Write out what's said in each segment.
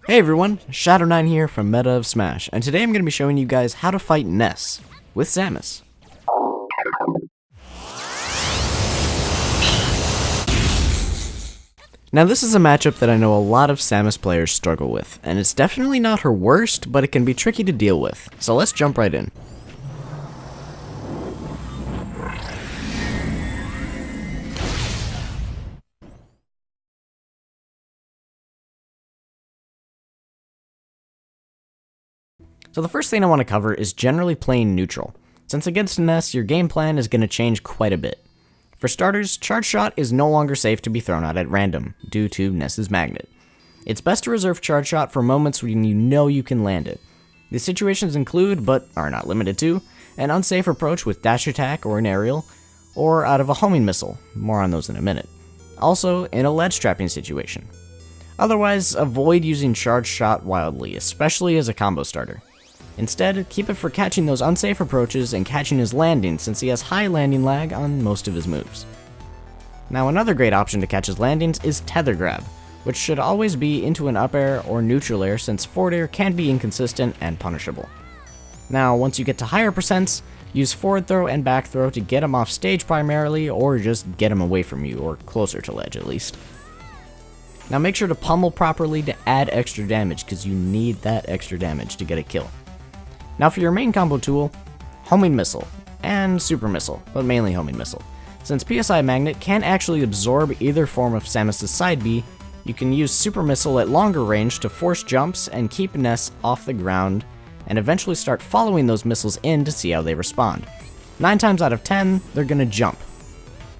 Hey everyone, Shadow9 here from Meta of Smash, and today I'm going to be showing you guys how to fight Ness with Samus. Now this is a matchup that I know a lot of Samus players struggle with, and it's definitely not her worst, but it can be tricky to deal with, so let's jump right in. So the first thing I want to cover is generally playing neutral, since against Ness your game plan is going to change quite a bit. For starters, Charge Shot is no longer safe to be thrown out at random, due to Ness's magnet. It's best to reserve Charge Shot for moments when you know you can land it. These situations include, but are not limited to, an unsafe approach with dash attack or an aerial, or out of a homing missile, more on those in a minute. Also, in a ledge trapping situation. Otherwise, avoid using Charge Shot wildly, especially as a combo starter. Instead, keep it for catching those unsafe approaches and catching his landing, since he has high landing lag on most of his moves. Now another great option to catch his landings is Tether Grab, which should always be into an up air or neutral air, since forward air can be inconsistent and punishable. Now once you get to higher percents, use forward throw and back throw to get him off stage primarily, or just get him away from you, or closer to ledge at least. Now make sure to pummel properly to add extra damage, because you need that extra damage to get a kill. Now for your main combo tool, Homing Missile, and Super Missile, but mainly Homing Missile. Since PSI Magnet can actually absorb either form of Samus' side B, you can use Super Missile at longer range to force jumps and keep Ness off the ground, and eventually start following those missiles in to see how they respond. 9 times out of 10, they're gonna jump.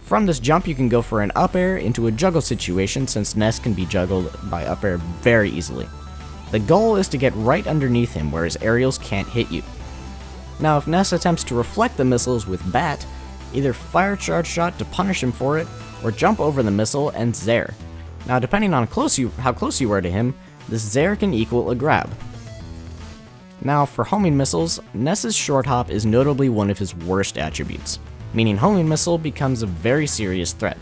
From this jump you can go for an up air into a juggle situation, since Ness can be juggled by up air very easily. The goal is to get right underneath him where his aerials can't hit you. Now if Ness attempts to reflect the missiles with Bat, either fire Charge Shot to punish him for it, or jump over the missile and Zair. Now depending on how close you are to him, this Zair can equal a grab. Now for homing missiles, Ness's short hop is notably one of his worst attributes, meaning homing missile becomes a very serious threat.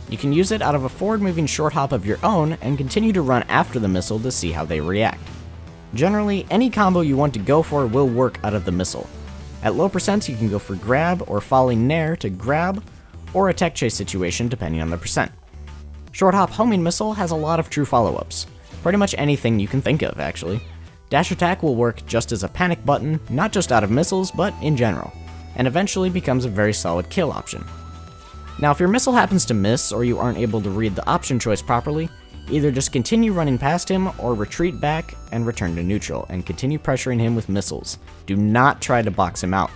You can use it out of a forward-moving short hop of your own and continue to run after the missile to see how they react. Generally, any combo you want to go for will work out of the missile. At low percents you can go for grab or falling nair to grab, or a tech chase situation depending on the percent. Short hop homing missile has a lot of true follow-ups. Pretty much anything you can think of, actually. Dash attack will work just as a panic button, not just out of missiles, but in general, and eventually becomes a very solid kill option. Now if your missile happens to miss, or you aren't able to read the option choice properly, either just continue running past him, or retreat back and return to neutral, and continue pressuring him with missiles. Do not try to box him out.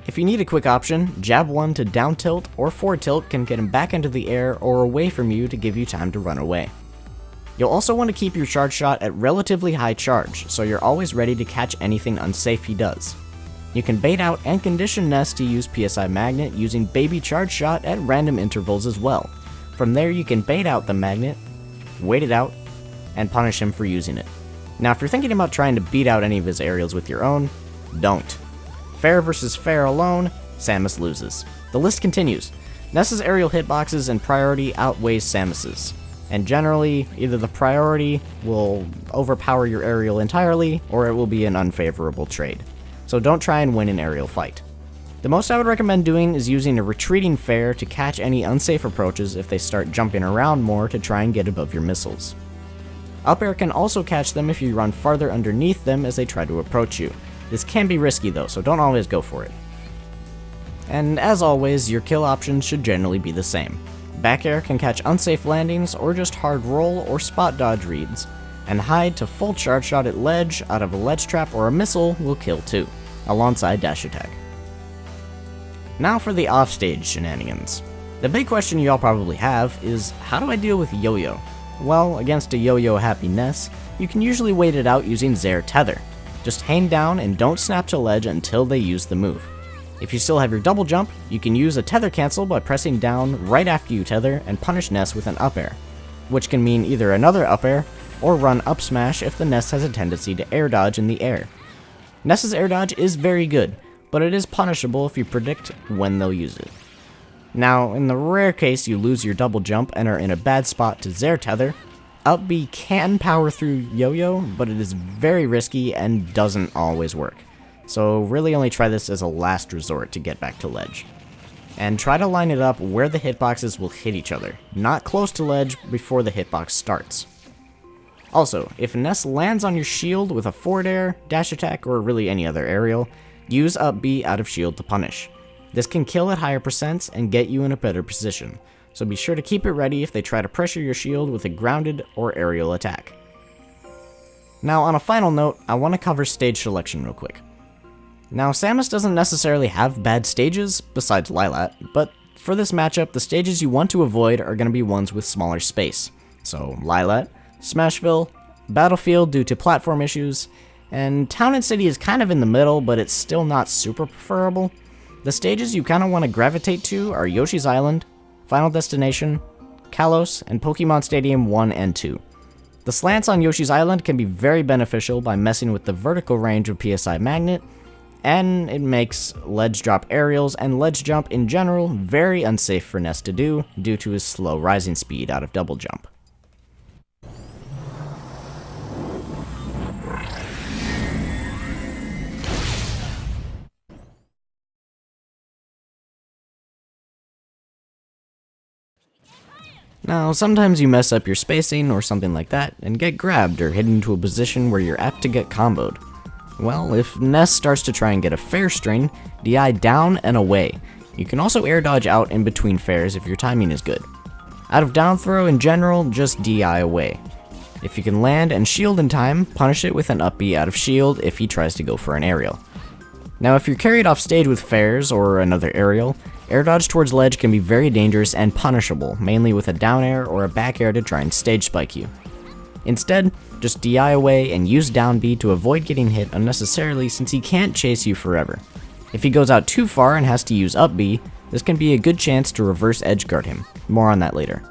If you need a quick option, jab 1 to down tilt or forward tilt can get him back into the air or away from you to give you time to run away. You'll also want to keep your Charge Shot at relatively high charge, so you're always ready to catch anything unsafe he does. You can bait out and condition Ness to use PSI Magnet using Baby Charge Shot at random intervals as well. From there you can bait out the magnet, wait it out, and punish him for using it. Now if you're thinking about trying to beat out any of his aerials with your own, don't. Fair versus fair alone, Samus loses. The list continues. Ness's aerial hitboxes and priority outweighs Samus's. And generally, either the priority will overpower your aerial entirely, or it will be an unfavorable trade. So don't try and win an aerial fight. The most I would recommend doing is using a retreating fair to catch any unsafe approaches if they start jumping around more to try and get above your missiles. Up air can also catch them if you run farther underneath them as they try to approach you. This can be risky though, so don't always go for it. And as always, your kill options should generally be the same. Back air can catch unsafe landings or just hard roll or spot dodge reads, and hide to full Charge Shot at ledge out of a ledge trap or a missile will kill too, alongside dash attack. Now for the offstage shenanigans. The big question you all probably have is, how do I deal with Yo-Yo? Well, against a Yo-Yo happy Ness, you can usually wait it out using Zair Tether. Just hang down and don't snap to ledge until they use the move. If you still have your double jump, you can use a tether cancel by pressing down right after you tether and punish Ness with an up air, which can mean either another up air, or run up smash if the Ness has a tendency to air dodge in the air. Ness's air dodge is very good, but it is punishable if you predict when they'll use it. Now, in the rare case you lose your double jump and are in a bad spot to Zair tether, up B can power through Yo-Yo, but it is very risky and doesn't always work. So really only try this as a last resort to get back to ledge. And try to line it up where the hitboxes will hit each other, not close to ledge before the hitbox starts. Also, if Ness lands on your shield with a forward air, dash attack, or really any other aerial, use up B out of shield to punish. This can kill at higher percents and get you in a better position, so be sure to keep it ready if they try to pressure your shield with a grounded or aerial attack. Now on a final note, I want to cover stage selection real quick. Now Samus doesn't necessarily have bad stages, besides Lilat, but for this matchup the stages you want to avoid are going to be ones with smaller space. So Lilat, Smashville, Battlefield due to platform issues, and Town and City is kind of in the middle, but it's still not super preferable. The stages you kind of want to gravitate to are Yoshi's Island, Final Destination, Kalos, and Pokémon Stadium 1 and 2. The slants on Yoshi's Island can be very beneficial by messing with the vertical range of PSI Magnet, and it makes ledge drop aerials and ledge jump in general very unsafe for Ness to do due to his slow rising speed out of double jump. Now, sometimes you mess up your spacing or something like that, and get grabbed or hit into a position where you're apt to get comboed. Well, if Ness starts to try and get a fair string, DI down and away. You can also air dodge out in between fairs if your timing is good. Out of down throw in general, just DI away. If you can land and shield in time, punish it with an up B out of shield if he tries to go for an aerial. Now if you're carried off stage with fairs or another aerial, air dodge towards ledge can be very dangerous and punishable, mainly with a down air or a back air to try and stage spike you. Instead, just DI away and use down B to avoid getting hit unnecessarily since he can't chase you forever. If he goes out too far and has to use up B, this can be a good chance to reverse edge guard him. More on that later.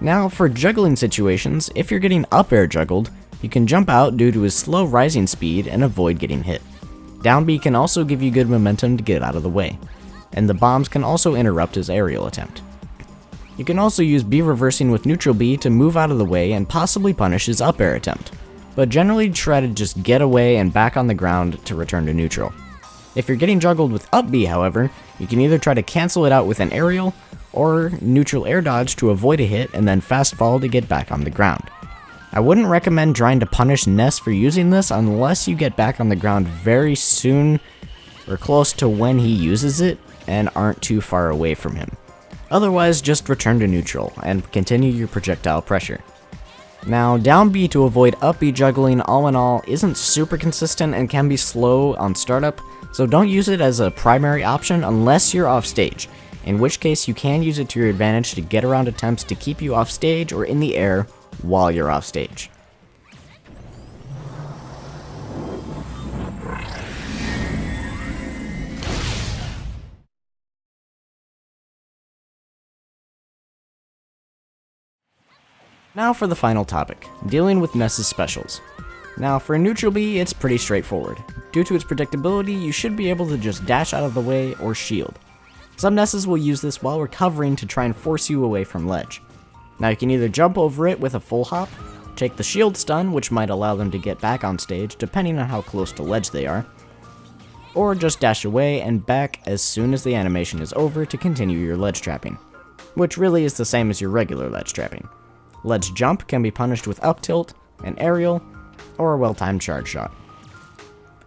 Now for juggling situations, if you're getting up air juggled, you can jump out due to his slow rising speed and avoid getting hit. Down B can also give you good momentum to get out of the way, and the bombs can also interrupt his aerial attempt. You can also use B reversing with neutral B to move out of the way and possibly punish his up air attempt, but generally try to just get away and back on the ground to return to neutral. If you're getting juggled with up B, however, you can either try to cancel it out with an aerial, or neutral air dodge to avoid a hit and then fast fall to get back on the ground. I wouldn't recommend trying to punish Ness for using this unless you get back on the ground very soon or close to when he uses it and aren't too far away from him. Otherwise, just return to neutral and continue your projectile pressure. Now, down B to avoid up B juggling all in all isn't super consistent and can be slow on startup, so don't use it as a primary option unless you're off stage, in which case you can use it to your advantage to get around attempts to keep you off stage or in the air while you're off stage. Now for the final topic, dealing with Ness's specials. Now for neutral B, it's pretty straightforward. Due to its predictability, you should be able to just dash out of the way or shield. Some Nesses will use this while recovering to try and force you away from ledge. Now you can either jump over it with a full hop, take the shield stun, which might allow them to get back on stage depending on how close to ledge they are, or just dash away and back as soon as the animation is over to continue your ledge trapping, which really is the same as your regular ledge trapping. Ledge jump can be punished with up tilt, an aerial, or a well-timed charge shot.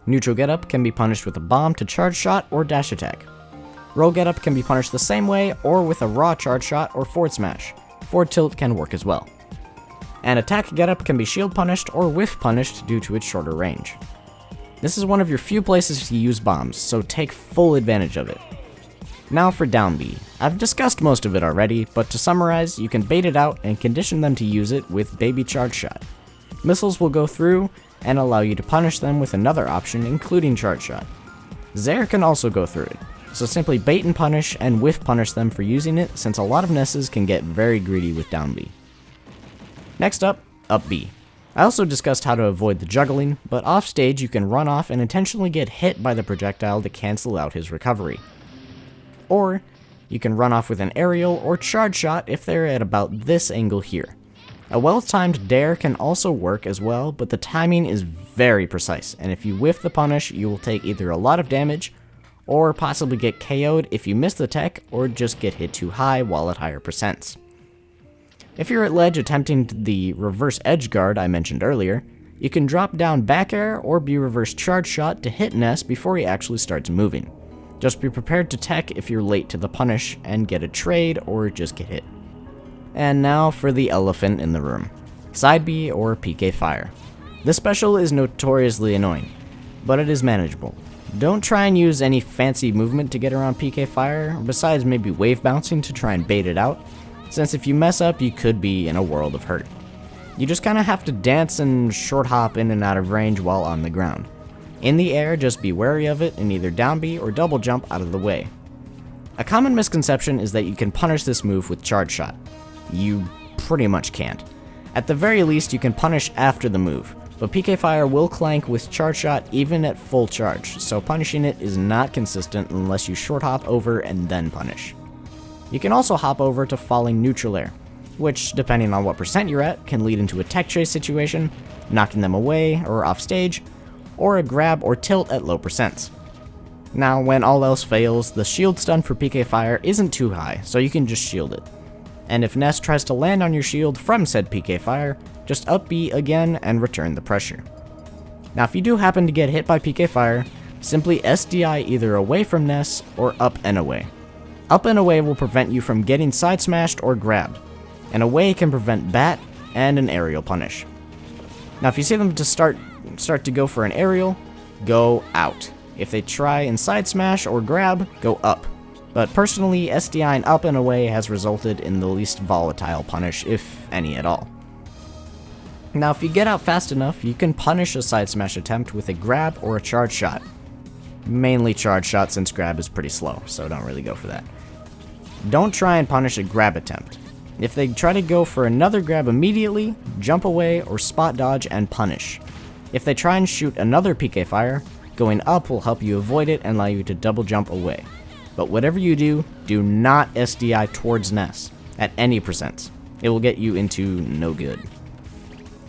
Neutral getup can be punished with a bomb to charge shot or dash attack. Roll getup can be punished the same way or with a raw charge shot or forward smash. Forward tilt can work as well. And attack getup can be shield punished or whiff punished due to its shorter range. This is one of your few places to use bombs, so take full advantage of it. Now for down B. I've discussed most of it already, but to summarize, you can bait it out and condition them to use it with baby charge shot. Missiles will go through and allow you to punish them with another option, including charge shot. Zair can also go through it, so simply bait and punish and whiff punish them for using it, since a lot of Nesses can get very greedy with down B. Next up B. I also discussed how to avoid the juggling, but off stage you can run off and intentionally get hit by the projectile to cancel out his recovery. Or, you can run off with an aerial or charge shot if they're at about this angle here. A well-timed dare can also work as well, but the timing is very precise, and if you whiff the punish, you will take either a lot of damage, or possibly get KO'd if you miss the tech, or just get hit too high while at higher percents. If you're at ledge attempting the reverse edge guard I mentioned earlier, you can drop down back air or be reverse charge shot to hit Ness before he actually starts moving. Just be prepared to tech if you're late to the punish and get a trade or just get hit. And now for the elephant in the room, Side B or PK Fire. This special is notoriously annoying, but it is manageable. Don't try and use any fancy movement to get around PK Fire, besides maybe wave bouncing to try and bait it out, since if you mess up you could be in a world of hurt. You just kinda have to dance and short hop in and out of range while on the ground. In the air, just be wary of it and either down B or double jump out of the way. A common misconception is that you can punish this move with charge shot. You pretty much can't. At the very least, you can punish after the move, but PK Fire will clank with charge shot even at full charge, so punishing it is not consistent unless you short hop over and then punish. You can also hop over to falling neutral air, which, depending on what percent you're at, can lead into a tech chase situation, knocking them away or off stage, or a grab or tilt at low percents. Now, when all else fails, the shield stun for PK Fire isn't too high, so you can just shield it. And if Ness tries to land on your shield from said PK Fire, just up B again and return the pressure. Now if you do happen to get hit by PK Fire, simply SDI either away from Ness or up and away. Up and away will prevent you from getting side smashed or grabbed, and away can prevent bat and an aerial punish. Now if you see them to start to go for an aerial, go out. If they try and side smash or grab, go up. But personally, SDIing up and away has resulted in the least volatile punish, if any at all. Now if you get out fast enough, you can punish a side smash attempt with a grab or a charge shot. Mainly charge shot since grab is pretty slow, so don't really go for that. Don't try and punish a grab attempt. If they try to go for another grab immediately, jump away or spot dodge and punish. If they try and shoot another PK Fire, going up will help you avoid it and allow you to double jump away. But whatever you do, do not SDI towards Ness at any percents. It will get you into no good.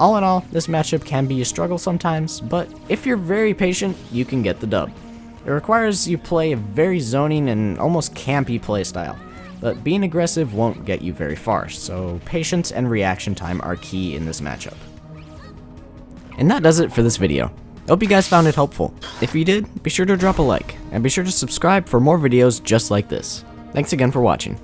All in all, this matchup can be a struggle sometimes, but if you're very patient, you can get the dub. It requires you play a very zoning and almost campy playstyle, but being aggressive won't get you very far, so patience and reaction time are key in this matchup. And that does it for this video. I hope you guys found it helpful. If you did, be sure to drop a like, and be sure to subscribe for more videos just like this. Thanks again for watching.